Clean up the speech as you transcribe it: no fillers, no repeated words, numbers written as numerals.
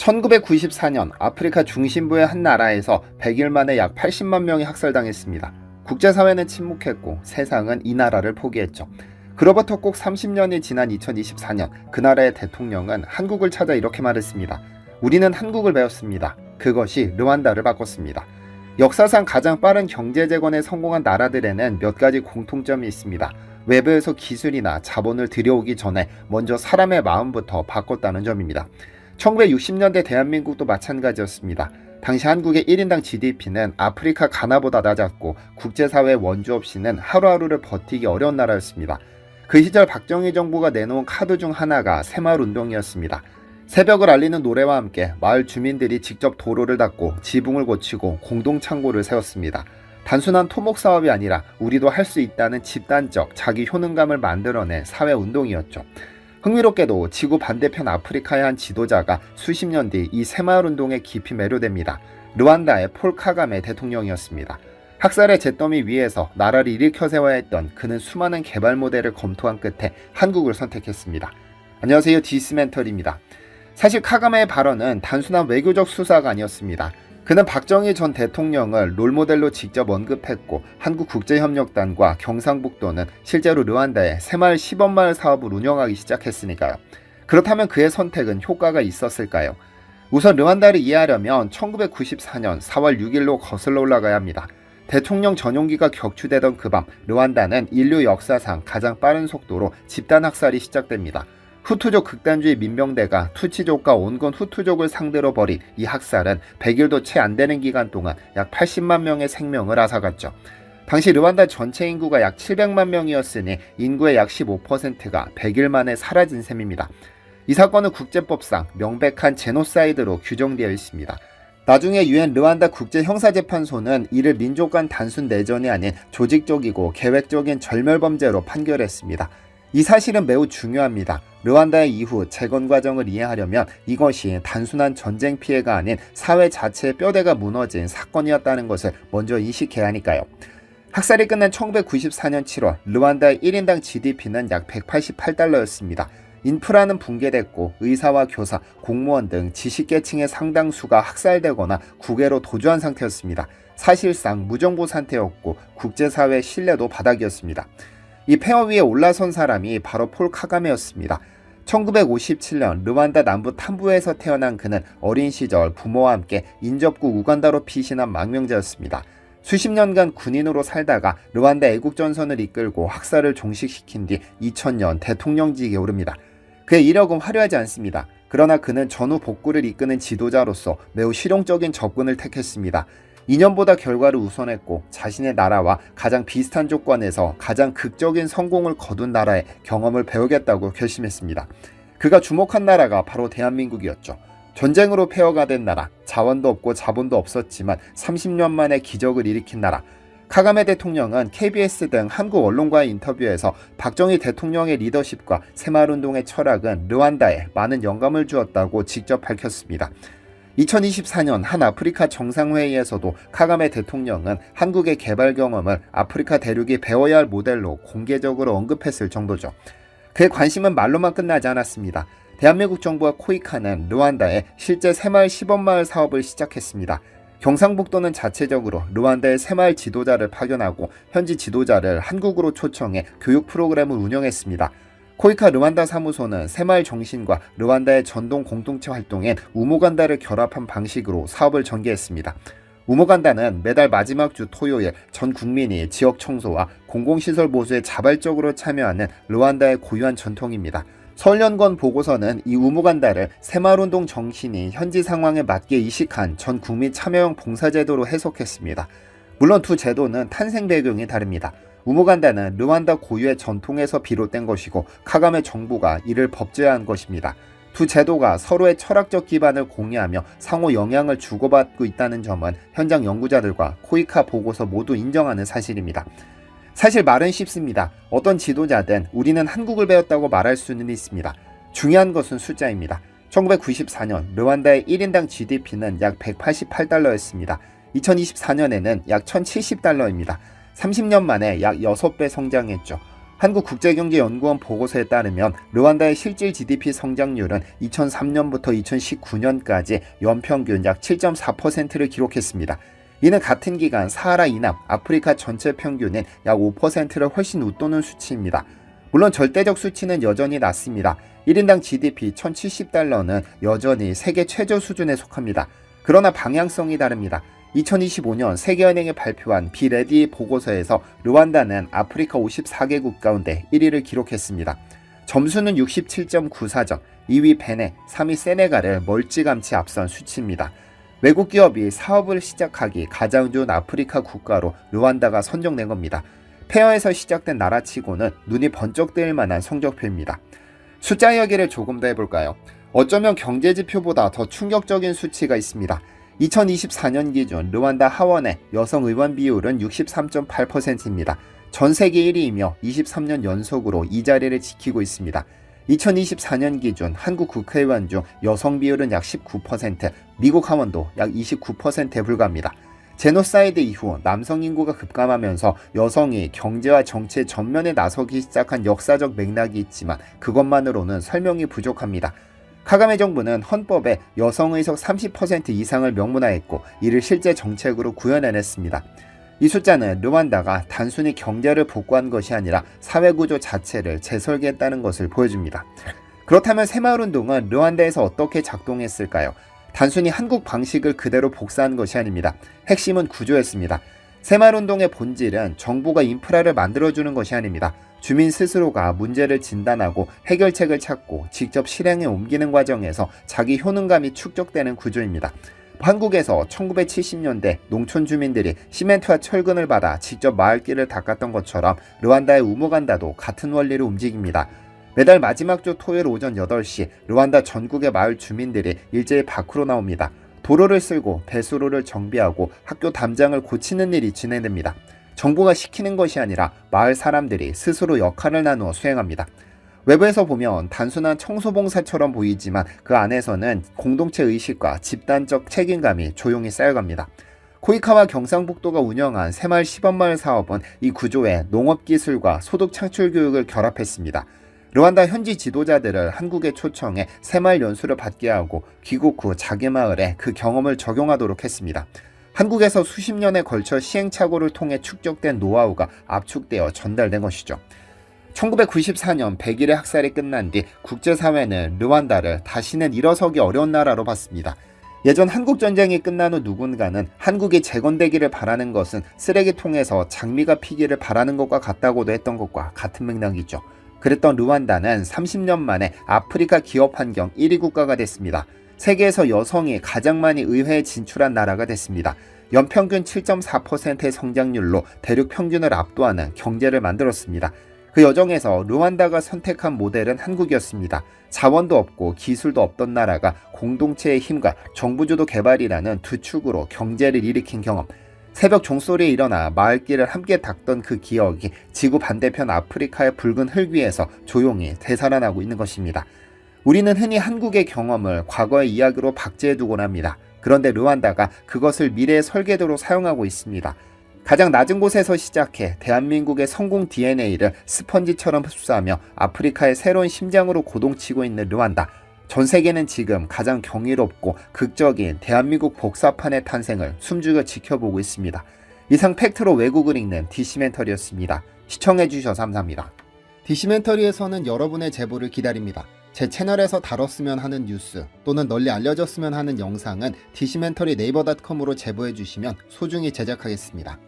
1994년 아프리카 중심부의 한 나라에서 100일 만에 약 80만 명이 학살당했습니다. 국제사회는 침묵했고 세상은 이 나라를 포기했죠. 그로부터 꼭 30년이 지난 2024년 그 나라의 대통령은 한국을 찾아 이렇게 말했습니다. 우리는 한국을 배웠습니다. 그것이 르완다를 바꿨습니다. 역사상 가장 빠른 경제 재건에 성공한 나라들에는 몇 가지 공통점이 있습니다. 외부에서 기술이나 자본을 들여오기 전에 먼저 사람의 마음부터 바꿨다는 점입니다. 1960년대 대한민국도 마찬가지였습니다. 당시 한국의 1인당 GDP는 아프리카 가나보다 낮았고 국제사회 원조 없이는 하루하루를 버티기 어려운 나라였습니다. 그 시절 박정희 정부가 내놓은 카드 중 하나가 새마을운동이었습니다. 새벽을 알리는 노래와 함께 마을 주민들이 직접 도로를 닦고 지붕을 고치고 공동창고를 세웠습니다. 단순한 토목사업이 아니라 우리도 할 수 있다는 집단적 자기 효능감을 만들어낸 사회운동이었죠. 흥미롭게도 지구 반대편 아프리카의 한 지도자가 수십 년 뒤 이 새마을운동에 깊이 매료됩니다. 르완다의 폴 카가메 대통령이었습니다. 학살의 잿더미 위에서 나라를 일으켜 세워야 했던 그는 수많은 개발 모델을 검토한 끝에 한국을 선택했습니다. 안녕하세요, 디스멘털입니다. 사실 카가메의 발언은 단순한 외교적 수사가 아니었습니다. 그는 박정희 전 대통령을 롤모델로 직접 언급했고 한국국제협력단과 경상북도는 실제로 르완다에 새마을 시범마을 사업을 운영하기 시작했으니까요. 그렇다면 그의 선택은 효과가 있었을까요? 우선 르완다를 이해하려면 1994년 4월 6일로 거슬러 올라가야 합니다. 대통령 전용기가 격추되던 그 밤 르완다는 인류 역사상 가장 빠른 속도로 집단 학살이 시작됩니다. 후투족 극단주의 민병대가 투치족과 온건 후투족을 상대로 벌인 이 학살은 100일도 채 안 되는 기간 동안 약 80만 명의 생명을 앗아갔죠. 당시 르완다 전체 인구가 약 700만 명이었으니 인구의 약 15%가 100일 만에 사라진 셈입니다. 이 사건은 국제법상 명백한 제노사이드로 규정되어 있습니다. 나중에 유엔 르완다 국제형사재판소는 이를 민족 간 단순 내전이 아닌 조직적이고 계획적인 절멸범죄로 판결했습니다. 이 사실은 매우 중요합니다. 르완다의 이후 재건 과정을 이해하려면 이것이 단순한 전쟁 피해가 아닌 사회 자체의 뼈대가 무너진 사건이었다는 것을 먼저 인식해야 하니까요. 학살이 끝난 1994년 7월 르완다의 1인당 GDP는 약 188달러였습니다. 인프라는 붕괴됐고 의사와 교사, 공무원 등 지식계층의 상당수가 학살되거나 국외로 도주한 상태였습니다. 사실상 무정부 상태였고 국제사회의 신뢰도 바닥이었습니다. 이 폐허 위에 올라선 사람이 바로 폴 카가메였습니다. 1957년 르완다 남부 탐부에서 태어난 그는 어린 시절 부모와 함께 인접국 우간다로 피신한 망명자였습니다. 수십 년간 군인으로 살다가 르완다 애국전선을 이끌고 학살을 종식시킨 뒤 2000년 대통령직에 오릅니다. 그의 이력은 화려하지 않습니다. 그러나 그는 전후 복구를 이끄는 지도자로서 매우 실용적인 접근을 택했습니다. 이념보다 결과를 우선했고 자신의 나라와 가장 비슷한 조건에서 가장 극적인 성공을 거둔 나라의 경험을 배우겠다고 결심했습니다. 그가 주목한 나라가 바로 대한민국이었죠. 전쟁으로 폐허가 된 나라, 자원도 없고 자본도 없었지만 30년 만에 기적을 일으킨 나라. 카가메 대통령은 KBS 등 한국 언론과의 인터뷰에서 박정희 대통령의 리더십과 새마을운동의 철학은 르완다에 많은 영감을 주었다고 직접 밝혔습니다. 2024년 한 아프리카 정상회의에서도 카가메 대통령은 한국의 개발 경험을 아프리카 대륙이 배워야 할 모델로 공개적으로 언급했을 정도죠. 그의 관심은 말로만 끝나지 않았습니다. 대한민국 정부와 코이카는 르완다에 실제 새마을 시범마을 사업을 시작했습니다. 경상북도는 자체적으로 르완다의 새마을 지도자를 파견하고 현지 지도자를 한국으로 초청해 교육 프로그램을 운영했습니다. 코이카 르완다 사무소는 새마을 정신과 르완다의 전동 공동체 활동인 우모간다를 결합한 방식으로 사업을 전개했습니다. 우모간다는 매달 마지막 주 토요일 전 국민이 지역 청소와 공공시설 보수에 자발적으로 참여하는 르완다의 고유한 전통입니다. 서울연구원 보고서는 이 우모간다를 새마을운동 정신이 현지 상황에 맞게 이식한 전 국민 참여형 봉사제도로 해석했습니다. 물론 두 제도는 탄생 배경이 다릅니다. 우모간다는 르완다 고유의 전통에서 비롯된 것이고 카가메 정부가 이를 법제화한 것입니다. 두 제도가 서로의 철학적 기반을 공유하며 상호 영향을 주고받고 있다는 점은 현장 연구자들과 코이카 보고서 모두 인정하는 사실입니다. 사실 말은 쉽습니다. 어떤 지도자든 우리는 한국을 배웠다고 말할 수는 있습니다. 중요한 것은 숫자입니다. 1994년 르완다의 1인당 GDP는 약 188달러였습니다. 2024년에는 약 1070달러입니다. 30년 만에 약 6배 성장했죠. 한국국제경제연구원 보고서에 따르면 르완다의 실질 GDP 성장률은 2003년부터 2019년까지 연평균 약 7.4%를 기록했습니다. 이는 같은 기간 사하라 이남 아프리카 전체 평균인 약 5%를 훨씬 웃도는 수치입니다. 물론 절대적 수치는 여전히 낮습니다. 1인당 GDP 1070달러는 여전히 세계 최저 수준에 속합니다. 그러나 방향성이 다릅니다. 2025년 세계은행이 발표한 비레디 보고서에서 르완다는 아프리카 54개국 가운데 1위를 기록했습니다. 점수는 67.94점, 2위 베네, 3위 세네갈을 멀찌감치 앞선 수치입니다. 외국 기업이 사업을 시작하기 가장 좋은 아프리카 국가로 르완다가 선정된 겁니다. 폐허에서 시작된 나라치고는 눈이 번쩍 뜨일 만한 성적표입니다. 숫자 이야기를 조금 더 해볼까요? 어쩌면 경제지표보다 더 충격적인 수치가 있습니다. 2024년 기준 르완다 하원의 여성 의원 비율은 63.8%입니다. 전 세계 1위이며 23년 연속으로 이 자리를 지키고 있습니다. 2024년 기준 한국 국회의원 중 여성 비율은 약 19%, 미국 하원도 약 29%에 불과합니다. 제노사이드 이후 남성 인구가 급감하면서 여성이 경제와 정치의 전면에 나서기 시작한 역사적 맥락이 있지만 그것만으로는 설명이 부족합니다. 카가메 정부는 헌법에 여성 의석 30% 이상을 명문화했고 이를 실제 정책으로 구현해냈습니다. 이 숫자는 르완다가 단순히 경제를 복구한 것이 아니라 사회구조 자체를 재설계했다는 것을 보여줍니다. 그렇다면 새마을운동은 르완다에서 어떻게 작동했을까요? 단순히 한국 방식을 그대로 복사한 것이 아닙니다. 핵심은 구조였습니다. 새마을운동의 본질은 정부가 인프라를 만들어주는 것이 아닙니다. 주민 스스로가 문제를 진단하고 해결책을 찾고 직접 실행에 옮기는 과정에서 자기 효능감이 축적되는 구조입니다. 한국에서 1970년대 농촌 주민들이 시멘트와 철근을 받아 직접 마을길을 닦았던 것처럼 르완다의 우무간다도 같은 원리로 움직입니다. 매달 마지막 주 토요일 오전 8시 르완다 전국의 마을 주민들이 일제히 밖으로 나옵니다. 도로를 쓸고 배수로를 정비하고 학교 담장을 고치는 일이 진행됩니다. 정부가 시키는 것이 아니라 마을 사람들이 스스로 역할을 나누어 수행합니다. 외부에서 보면 단순한 청소봉사처럼 보이지만 그 안에서는 공동체 의식과 집단적 책임감이 조용히 쌓여갑니다. 코이카와 경상북도가 운영한 새마을 시범마을 사업은 이 구조에 농업기술과 소득 창출 교육을 결합했습니다. 르완다 현지 지도자들을 한국에 초청해 새마을 연수를 받게 하고 귀국 후 자기 마을에 그 경험을 적용하도록 했습니다. 한국에서 수십 년에 걸쳐 시행착오를 통해 축적된 노하우가 압축되어 전달된 것이죠. 1994년 100일의 학살이 끝난 뒤 국제사회는 르완다를 다시는 일어서기 어려운 나라로 봤습니다. 예전 한국전쟁이 끝난 후 누군가는 한국이 재건되기를 바라는 것은 쓰레기통에서 장미가 피기를 바라는 것과 같다고도 했던 것과 같은 맥락이죠. 그랬던 르완다는 30년 만에 아프리카 기업 환경 1위 국가가 됐습니다. 세계에서 여성이 가장 많이 의회에 진출한 나라가 됐습니다. 연평균 7.4%의 성장률로 대륙 평균을 압도하는 경제를 만들었습니다. 그 여정에서 르완다가 선택한 모델은 한국이었습니다. 자원도 없고 기술도 없던 나라가 공동체의 힘과 정부주도 개발이라는 두 축으로 경제를 일으킨 경험, 새벽 종소리에 일어나 마을길을 함께 닦던 그 기억이 지구 반대편 아프리카의 붉은 흙 위에서 조용히 되살아나고 있는 것입니다. 우리는 흔히 한국의 경험을 과거의 이야기로 박제해두곤 합니다. 그런데 르완다가 그것을 미래의 설계도로 사용하고 있습니다. 가장 낮은 곳에서 시작해 대한민국의 성공 DNA를 스펀지처럼 흡수하며 아프리카의 새로운 심장으로 고동치고 있는 르완다. 전 세계는 지금 가장 경이롭고 극적인 대한민국 복사판의 탄생을 숨죽여 지켜보고 있습니다. 이상 팩트로 외국을 읽는 디시멘터리였습니다. 시청해주셔서 감사합니다. 디시멘터리에서는 여러분의 제보를 기다립니다. 제 채널에서 다뤘으면 하는 뉴스 또는 널리 알려졌으면 하는 영상은 디시멘터리 네이버.com으로 제보해주시면 소중히 제작하겠습니다.